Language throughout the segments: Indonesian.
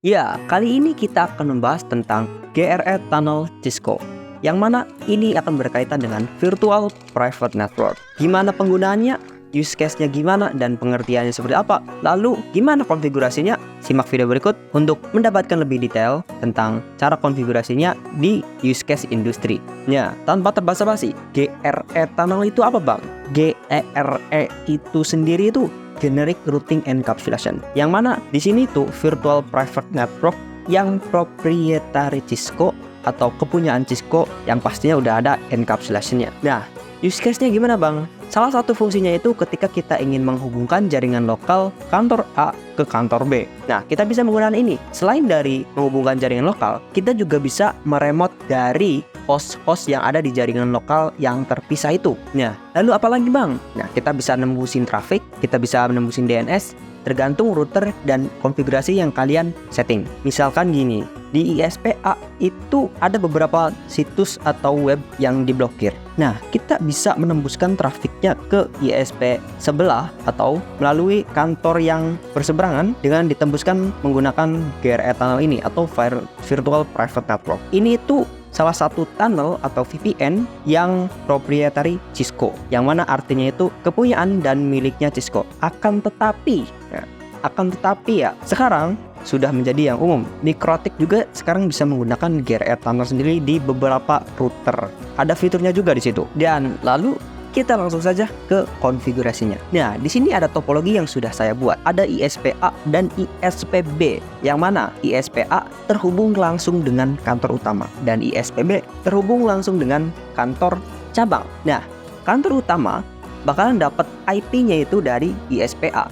Ya, kali ini kita akan membahas tentang GRE Tunnel Cisco, yang mana ini akan berkaitan dengan Virtual Private Network. Gimana penggunaannya, use case-nya gimana, dan pengertiannya seperti apa. Lalu, gimana konfigurasinya? Simak video berikut untuk mendapatkan lebih detail tentang cara konfigurasinya di use case industri. Ya, tanpa terbasa-basi, GRE Tunnel itu apa, Bang? GRE itu sendiri itu Generic Routing Encapsulation, yang mana di sini tuh Virtual Private Network yang proprietary Cisco atau kepunyaan Cisco yang pastinya udah ada encapsulation-nya. Nah, use case-nya gimana, Bang? Salah satu fungsinya itu ketika kita ingin menghubungkan jaringan lokal kantor A ke kantor B. Nah, kita bisa menggunakan ini. Selain dari menghubungkan jaringan lokal, kita juga bisa meremote dari host-host yang ada di jaringan lokal yang terpisah itu. Nah, lalu apa lagi, Bang? Nah, kita bisa nembusin traffic, kita bisa nembusin DNS, tergantung router dan konfigurasi yang kalian setting. Misalkan gini, di ISP-A itu ada beberapa situs atau web yang diblokir. Nah, kita bisa menembuskan trafiknya ke ISP sebelah atau melalui kantor yang berseberangan dengan ditembuskan menggunakan GRE tunnel ini atau Virtual Private Network. Ini itu salah satu tunnel atau VPN yang proprietary Cisco, yang mana artinya itu kepunyaan dan miliknya Cisco. Akan tetapi ya, sekarang sudah menjadi yang umum. Mikrotik juga sekarang bisa menggunakan GRE tunnel sendiri di beberapa router. Ada fiturnya juga di situ. Dan lalu kita langsung saja ke konfigurasinya. Nah, di sini ada topologi yang sudah saya buat. Ada ISP-A dan ISP-B, yang mana ISP-A terhubung langsung dengan kantor utama dan ISP-B terhubung langsung dengan kantor cabang. Nah, kantor utama bakalan dapat IP-nya itu dari ISP-A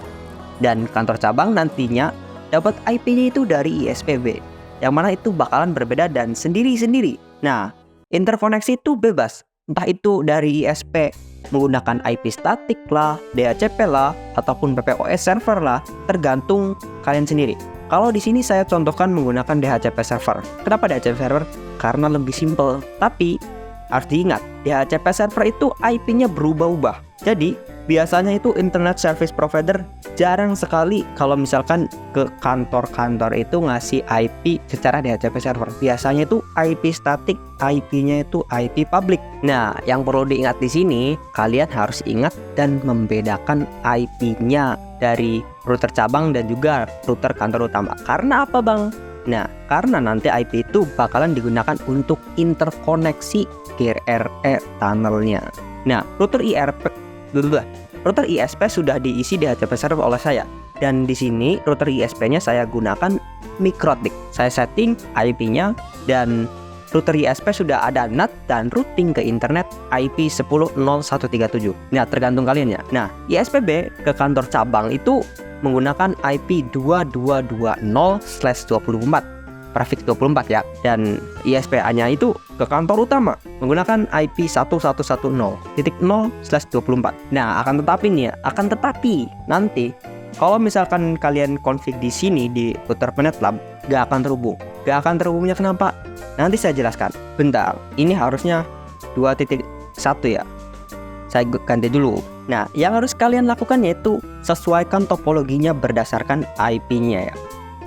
dan kantor cabang nantinya dapat IP-nya itu dari ISP-B, yang mana itu bakalan berbeda dan sendiri-sendiri. Nah, interkoneksi itu bebas, entah itu dari ISP menggunakan IP statik lah, DHCP lah, ataupun PPOS server lah, tergantung kalian sendiri. Kalau di sini saya contohkan menggunakan DHCP server. Kenapa DHCP server? Karena lebih simple. Tapi harus diingat, DHCP server itu IP-nya berubah-ubah. Jadi biasanya itu internet service provider jarang sekali kalau misalkan ke kantor-kantor itu ngasih IP secara DHCP server. Biasanya itu IP statik, IP-nya itu IP public. Nah, yang perlu diingat di sini, kalian harus ingat dan membedakan IP-nya dari router cabang dan juga router kantor utama. Karena apa, Bang? Nah, karena nanti IP itu bakalan digunakan untuk interkoneksi GRE tunnelnya. Nah, router ISP sudah diisi DHCP server oleh saya. Dan di sini router ISP-nya saya gunakan Mikrotik. Saya setting IP-nya dan router ISP sudah ada NAT dan routing ke internet IP 10.0137. Nah, tergantung kalian ya. Nah, ISP-B ke kantor cabang itu menggunakan IP 2220/24. Prefix 24 ya. Dan ISP-A-nya itu ke kantor utama menggunakan IP 1110.0/24. Nah, akan tetapi nanti kalau misalkan kalian config di sini di router Penet Lab, gak akan terhubung. Gak akan terhubungnya kenapa? Nanti saya jelaskan. Bentar, ini harusnya 2.1 ya. Saya ganti dulu. Nah, yang harus kalian lakukan yaitu sesuaikan topologinya berdasarkan IP-nya ya.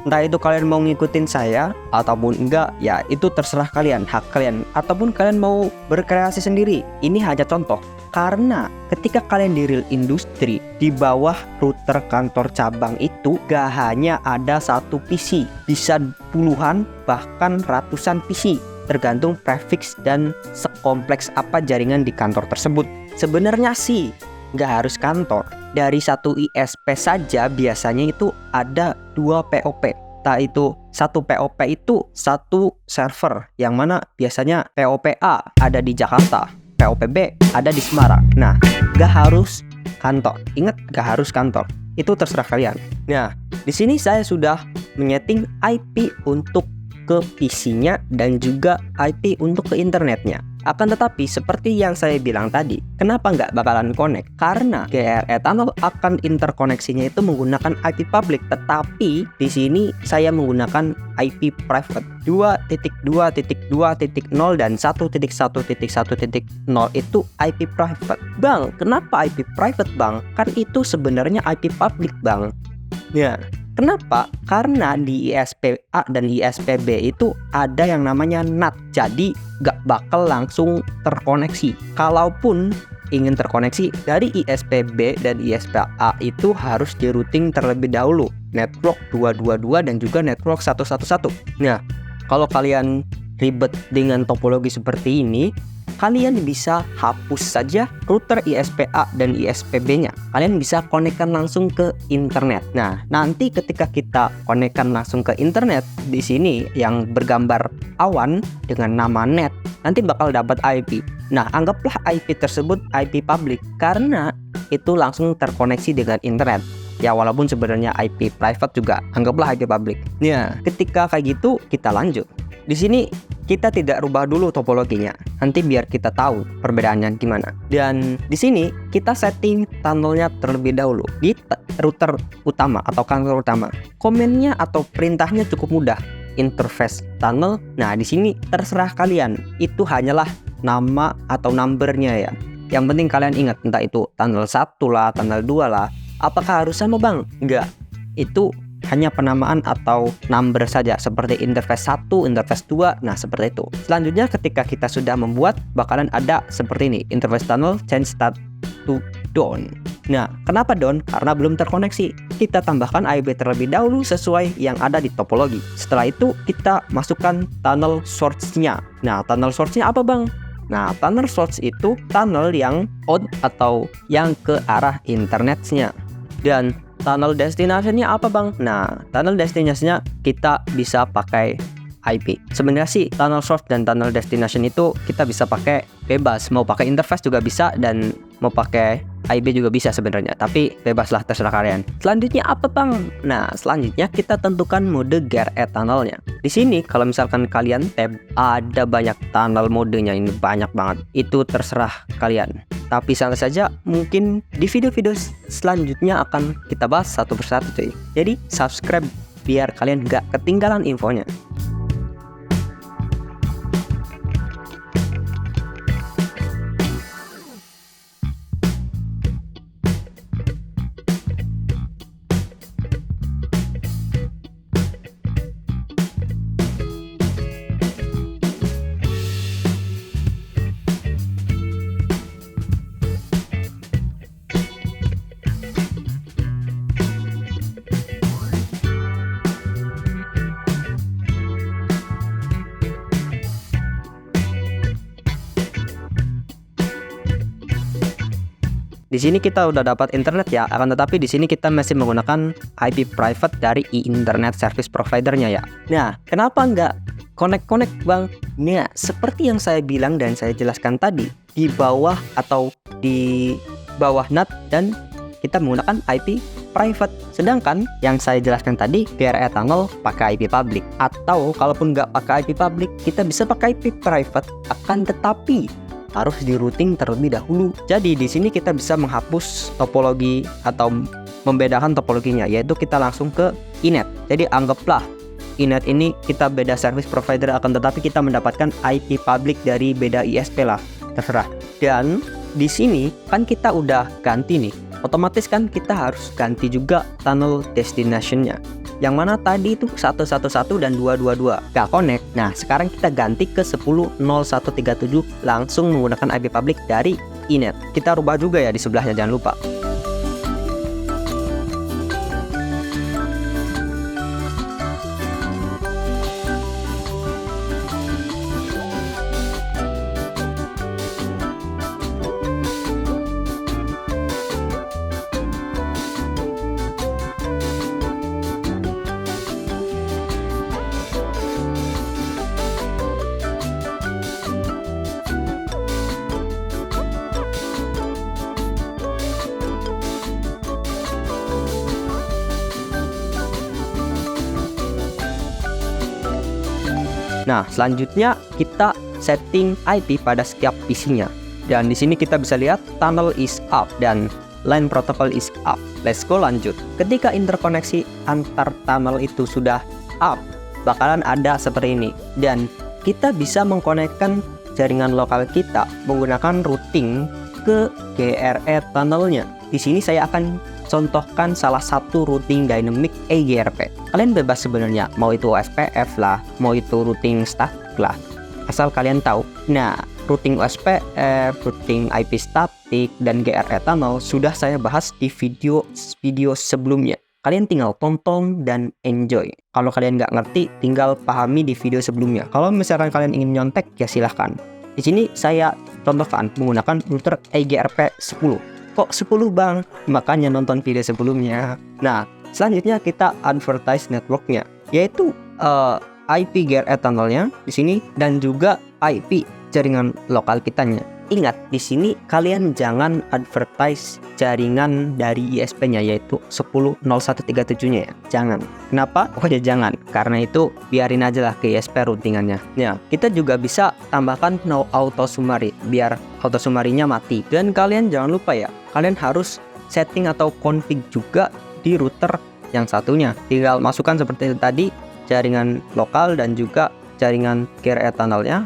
Entah itu kalian mau ngikutin saya ataupun enggak, ya itu terserah kalian, hak kalian. Ataupun kalian mau berkreasi sendiri. Ini hanya contoh. Karena ketika kalian di real industri, di bawah router kantor cabang itu gak hanya ada satu PC, bisa puluhan bahkan ratusan PC, tergantung prefix dan sekompleks apa jaringan di kantor tersebut. Sebenarnya sih gak harus kantor. Dari satu ISP saja biasanya itu ada 2 POP. Itu satu POP itu satu server, yang mana biasanya POP A ada di Jakarta, POP B ada di Semarang. Nah, gak harus kantor. Ingat, gak harus kantor. Itu terserah kalian. Nah, di sini saya sudah menyeting IP untuk ke PC-nya dan juga IP untuk ke internetnya. Akan tetapi seperti yang saya bilang tadi, kenapa nggak bakalan connect? Karena GRE tunnel akan interkoneksinya itu menggunakan IP public, tetapi di sini saya menggunakan IP private 2.2.2.0 dan 1.1.1.0 itu IP private. Bang, kenapa IP private, Bang? Kan itu sebenarnya IP public, Bang. Ya, Kenapa? Karena di ISP-A dan ISP-B itu ada yang namanya NAT. Jadi gak bakal langsung terkoneksi. Kalaupun ingin terkoneksi dari ISP-B dan ISP-A itu harus di routing terlebih dahulu. Network 222 dan juga network 111. Nah, kalau kalian ribet dengan topologi seperti ini, kalian bisa hapus saja router ISP-A dan ISP-B-nya. Kalian bisa konekkan langsung ke internet. Nah, nanti ketika kita konekkan langsung ke internet, di sini yang bergambar awan dengan nama net, nanti bakal dapat IP. Nah, anggaplah IP tersebut IP public karena itu langsung terkoneksi dengan internet. Ya, walaupun sebenarnya IP private juga, anggaplah IP public. Nah, ketika kayak gitu, kita lanjut. Di sini kita tidak rubah dulu topologinya, nanti biar kita tahu perbedaannya gimana. Dan di sini kita setting tunnelnya terlebih dahulu di router utama atau kantor utama. Komennya atau perintahnya cukup mudah. Interface tunnel. Nah, di sini terserah kalian. Itu hanyalah nama atau numbernya ya. Yang penting kalian ingat, entah itu tunnel 1 lah, tunnel 2 lah. Apakah harus sama bang? Enggak. Itu hanya penamaan atau number saja, seperti interface 1, interface 2, nah seperti itu. Selanjutnya ketika kita sudah membuat, bakalan ada seperti ini, interface tunnel change state to down. Nah, kenapa down? Karena belum terkoneksi. Kita tambahkan IP terlebih dahulu sesuai yang ada di topologi. Setelah itu kita masukkan tunnel source-nya. Nah, tunnel source-nya apa bang? Nah, tunnel source itu tunnel yang out atau yang ke arah internetnya. Dan tunnel destination-nya apa bang? Nah, tunnel destination-nya kita bisa pakai IP. Sebenarnya sih tunnel source dan tunnel destination itu kita bisa pakai bebas. Mau pakai interface juga bisa dan mau pakai IP juga bisa sebenarnya. Tapi bebaslah, terserah kalian. Selanjutnya apa bang? Nah, selanjutnya kita tentukan mode GRE tunnelnya. Di sini kalau misalkan kalian tab, ada banyak tunnel modenya, ini banyak banget. Itu terserah kalian. Tapi santai saja, mungkin di video-video selanjutnya akan kita bahas satu persatu cuy. Jadi subscribe biar kalian gak ketinggalan infonya. Di sini kita udah dapat internet ya, akan tetapi di sini kita masih menggunakan IP private dari internet service providernya ya. Nah, kenapa nggak connect bang? Nah, seperti yang saya bilang dan saya jelaskan tadi, di bawah atau di bawah NAT dan kita menggunakan IP private. Sedangkan yang saya jelaskan tadi, GRE tunnel pakai IP public. Atau kalaupun nggak pakai IP public, kita bisa pakai IP private, akan tetapi harus di routing terlebih dahulu. Jadi di sini kita bisa menghapus topologi atau membedakan topologinya, yaitu kita langsung ke iNet. Jadi anggaplah iNet ini kita beda service provider, akan tetapi kita mendapatkan IP public dari beda ISP lah, terserah. Dan di sini kan kita udah ganti nih, otomatis kan kita harus ganti juga tunnel destination-nya. Yang mana tadi itu 111 dan 222 gak connect. Nah, sekarang kita ganti ke 10.0137 langsung menggunakan IP public dari iNet. Kita rubah juga ya di sebelahnya, jangan lupa. Nah, selanjutnya kita setting IP pada setiap PC-nya. Dan di sini kita bisa lihat tunnel is up dan LAN protocol is up. Let's go lanjut. Ketika interkoneksi antar tunnel itu sudah up, bakalan ada seperti ini. Dan kita bisa mengkonekkan jaringan lokal kita menggunakan routing ke GRE tunnelnya. Di sini saya akan contohkan salah satu routing dynamic eGRP. Kalian bebas sebenarnya, mau itu OSPF lah, mau itu routing static lah, asal kalian tahu. Nah, routing OSPF, routing IP static, dan GRE tunnel sudah saya bahas di video sebelumnya. Kalian tinggal tonton dan enjoy. Kalau kalian nggak ngerti, tinggal pahami di video sebelumnya. Kalau misalkan kalian ingin nyontek, ya silahkan. Di sini saya contohkan menggunakan router eGRP 10. Kok 10 bang? Makanya nonton video sebelumnya. Nah, selanjutnya kita advertise networknya, yaitu IP GRE tunnelnya di sini dan juga IP jaringan lokal kitanya. Ingat, di sini kalian jangan advertise jaringan dari ISP-nya, yaitu 10.0137-nya ya. Jangan. Kenapa? Oh ya jangan. Karena itu biarin aja lah ke ISP routingannya. Nah, kita juga bisa tambahkan no auto summary biar auto summary-nya mati. Dan kalian jangan lupa ya, kalian harus setting atau config juga di router yang satunya. Tinggal masukkan seperti itu tadi, jaringan lokal dan juga jaringan GRE tunnelnya.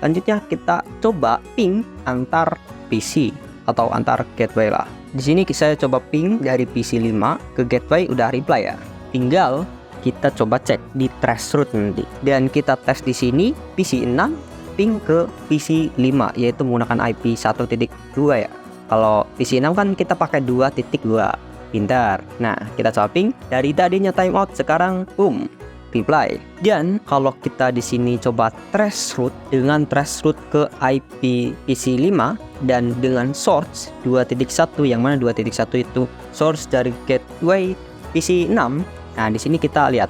Selanjutnya kita coba ping antar PC atau antar gateway lah. Di sini saya coba ping dari PC 5 ke gateway, udah reply ya. Tinggal kita coba cek di trace route nanti. Dan kita tes di sini PC 6 ping ke PC 5, yaitu menggunakan IP 1.2 ya. Kalau PC 6 kan kita pakai 2.2. Pintar. Nah, kita coba ping dari tadinya timeout, sekarang boom, reply. Dan kalau kita di sini coba trace route dengan trace route ke IP PC 5 dan dengan source 2.1, yang mana 2.1 itu source dari gateway PC 6. Nah, di sini kita lihat.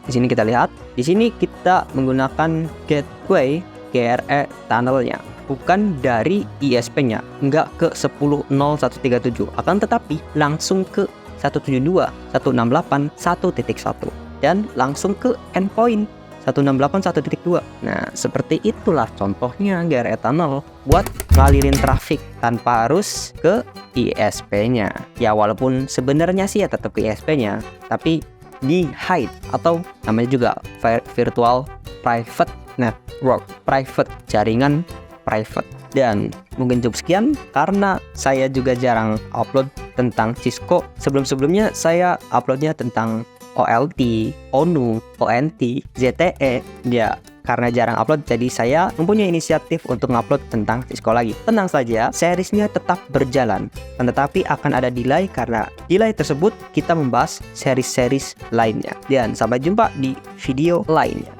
Di sini kita menggunakan gateway GRE tunnelnya, bukan dari ISP-nya, enggak ke 10.0137, akan tetapi langsung ke 172.168.1.1 dan langsung ke endpoint 168.1.2. Nah, seperti itulah contohnya GRE tunnel buat ngalirin traffic tanpa harus ke ISP-nya. Ya, walaupun sebenarnya sih ya tetap ke ISP-nya, tapi di hide atau namanya juga virtual private network, private jaringan private. Dan mungkin cukup sekian karena saya juga jarang upload tentang Cisco. Sebelumnya saya uploadnya tentang OLT, ONU, ONT, ZTE. Ya, karena jarang upload, jadi saya mempunyai inisiatif untuk ngupload tentang Cisco lagi. Tenang saja, seriesnya tetap berjalan, tetapi akan ada delay karena delay tersebut kita membahas seri-seri lainnya. Dan sampai jumpa di video lainnya.